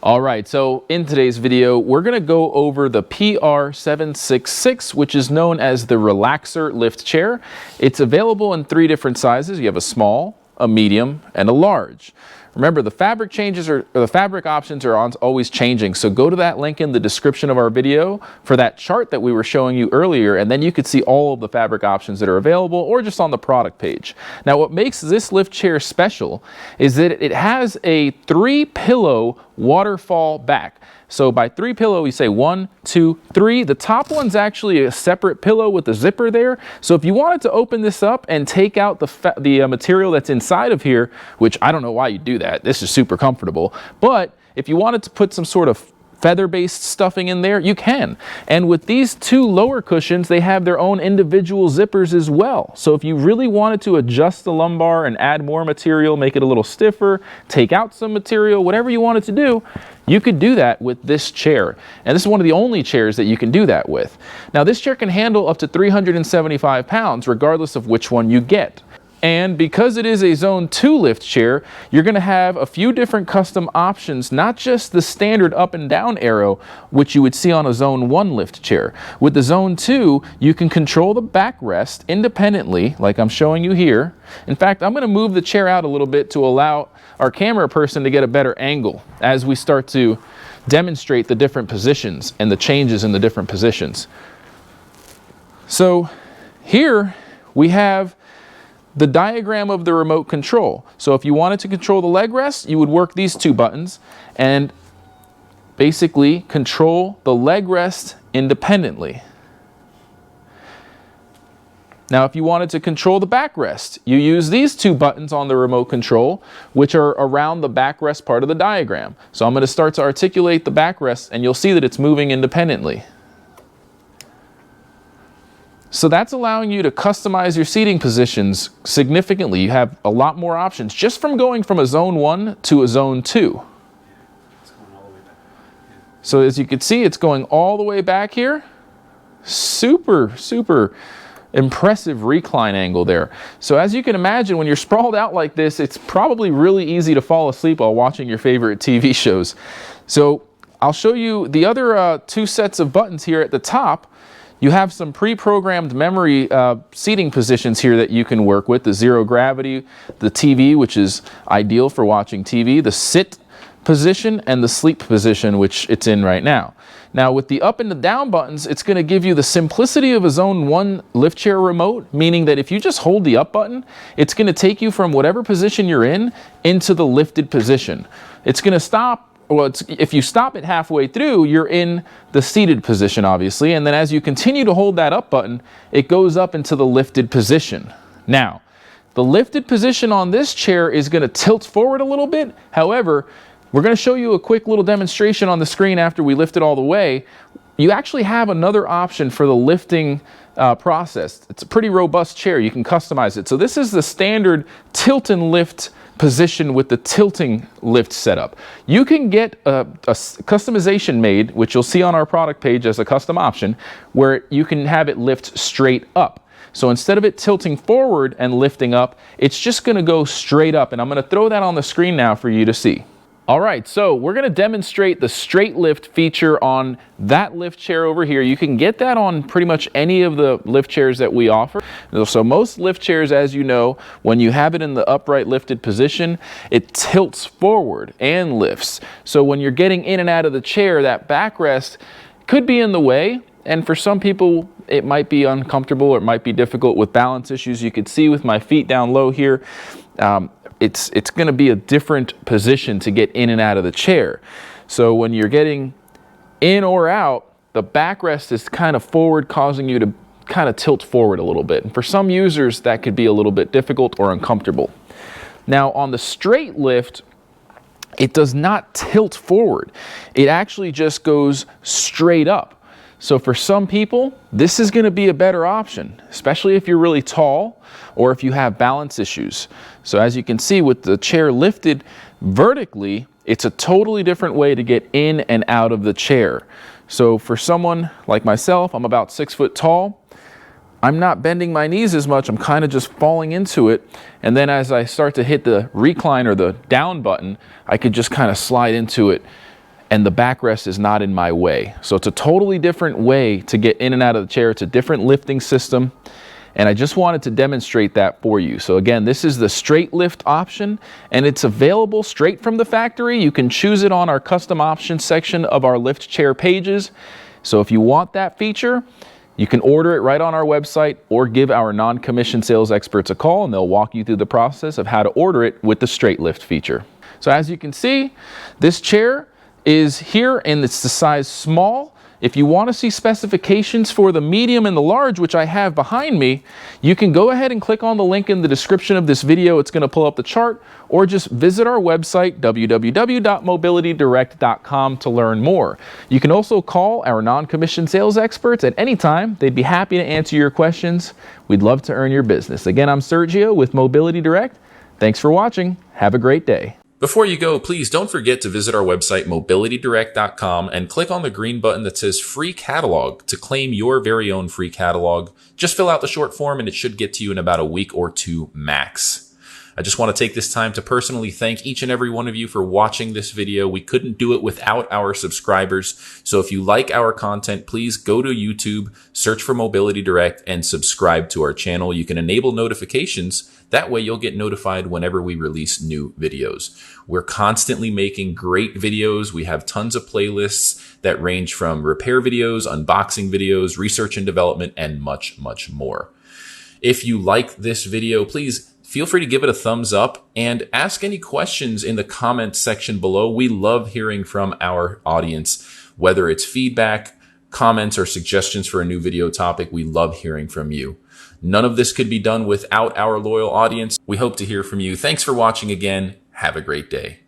All right, so in today's video, we're gonna go over the PR766, which is known as the Relaxer Lift Chair. It's available in 3 different sizes. You have a small, a medium, and a large. Remember, the fabric changes or the fabric options are always changing. So go to that link in the description of our video for that chart that we were showing you earlier, and then you could see all of the fabric options that are available, or just on the product page. Now, what makes this lift chair special is that it has a 3-pillow waterfall back. So by 3 pillow, we say 1, 2, 3. The top one's actually a separate pillow with a zipper there. So if you wanted to open this up and take out the material that's inside of here, which I don't know why you do that. This is super comfortable. But if you wanted to put some sort of feather-based stuffing in there, you can. And with these 2 lower cushions, they have their own individual zippers as well. So if you really wanted to adjust the lumbar and add more material, make it a little stiffer, take out some material, whatever you wanted to do, you could do that with this chair. And this is one of the only chairs that you can do that with. Now, this chair can handle up to 375 pounds, regardless of which one you get. And because it is a Zone 2 lift chair, you're going to have a few different custom options, not just the standard up and down arrow, which you would see on a Zone 1 lift chair. With the Zone 2, you can control the backrest independently, like I'm showing you here. In fact, I'm going to move the chair out a little bit to allow our camera person to get a better angle as we start to demonstrate the different positions and the changes in the different positions. So here we have the diagram of the remote control. So if you wanted to control the leg rest, you would work these 2 buttons and basically control the leg rest independently. Now, if you wanted to control the backrest, you use these 2 buttons on the remote control, which are around the backrest part of the diagram. So I'm going to start to articulate the backrest, and you'll see that it's moving independently. So that's allowing you to customize your seating positions significantly. You have a lot more options just from going from a Zone 1 to a Zone 2. So as you can see, it's going all the way back here. Super, super impressive recline angle there. So as you can imagine, when you're sprawled out like this, it's probably really easy to fall asleep while watching your favorite TV shows. So I'll show you the other 2 sets of buttons here at the top. You have some pre-programmed memory seating positions here that you can work with. The zero gravity, the TV, which is ideal for watching TV, the sit position, and the sleep position, which it's in right now. Now with the up and the down buttons, it's going to give you the simplicity of a Zone 1 lift chair remote, meaning that if you just hold the up button, it's going to take you from whatever position you're in into the lifted position. It's going to stop. Well, if you stop it halfway through, you're in the seated position, obviously. And then as you continue to hold that up button, it goes up into the lifted position. Now, the lifted position on this chair is going to tilt forward a little bit. However, we're going to show you a quick little demonstration on the screen after we lift it all the way. You actually have another option for the lifting process. It's a pretty robust chair. You can customize it. So this is the standard tilt and lift position with the tilting lift setup. You can get a customization made, which you'll see on our product page as a custom option, where you can have it lift straight up. So instead of it tilting forward and lifting up, it's just going to go straight up. And I'm going to throw that on the screen now for you to see. All right, so we're going to demonstrate the straight lift feature on that lift chair over here. You can get that on pretty much any of the lift chairs that we offer. So most lift chairs, as you know, when you have it in the upright lifted position, it tilts forward and lifts. So when you're getting in and out of the chair, that backrest could be in the way. And for some people, it might be uncomfortable or it might be difficult with balance issues. You could see with my feet down low here, it's going to be a different position to get in and out of the chair. So when you're getting in or out, the backrest is kind of forward, causing you to kind of tilt forward a little bit. And for some users, that could be a little bit difficult or uncomfortable. Now on the straight lift, it does not tilt forward. It actually just goes straight up. So for some people, this is going to be a better option, especially if you're really tall or if you have balance issues. So as you can see with the chair lifted vertically, it's a totally different way to get in and out of the chair. So for someone like myself, I'm about 6 foot tall. I'm not bending my knees as much. I'm kind of just falling into it. And then as I start to hit the recline or the down button, I could just kind of slide into it and the backrest is not in my way. So it's a totally different way to get in and out of the chair. It's a different lifting system. And I just wanted to demonstrate that for you. So again, this is the straight lift option, and it's available straight from the factory. You can choose it on our custom options section of our lift chair pages. So if you want that feature, you can order it right on our website or give our non-commissioned sales experts a call and they'll walk you through the process of how to order it with the straight lift feature. So as you can see, this chair is here and it's the size small. If you want to see specifications for the medium and the large, which I have behind me, you can go ahead and click on the link in the description of this video. It's going to pull up the chart, or just visit our website, www.mobilitydirect.com, to learn more. You can also call our non-commissioned sales experts at any time. They'd be happy to answer your questions. We'd love to earn your business. Again, I'm Sergio with Mobility Direct. Thanks for watching. Have a great day. Before you go, please don't forget to visit our website, mobilitydirect.com, and click on the green button that says Free Catalog to claim your very own free catalog. Just fill out the short form and it should get to you in about a week or two max. I just want to take this time to personally thank each and every one of you for watching this video. We couldn't do it without our subscribers. So if you like our content, please go to YouTube, search for Mobility Direct, and subscribe to our channel. You can enable notifications. That way you'll get notified whenever we release new videos. We're constantly making great videos. We have tons of playlists that range from repair videos, unboxing videos, research and development, and much, much more. If you like this video, please feel free to give it a thumbs up and ask any questions in the comment section below. We love hearing from our audience, whether it's feedback, comments, or suggestions for a new video topic. We love hearing from you. None of this could be done without our loyal audience. We hope to hear from you. Thanks for watching again. Have a great day.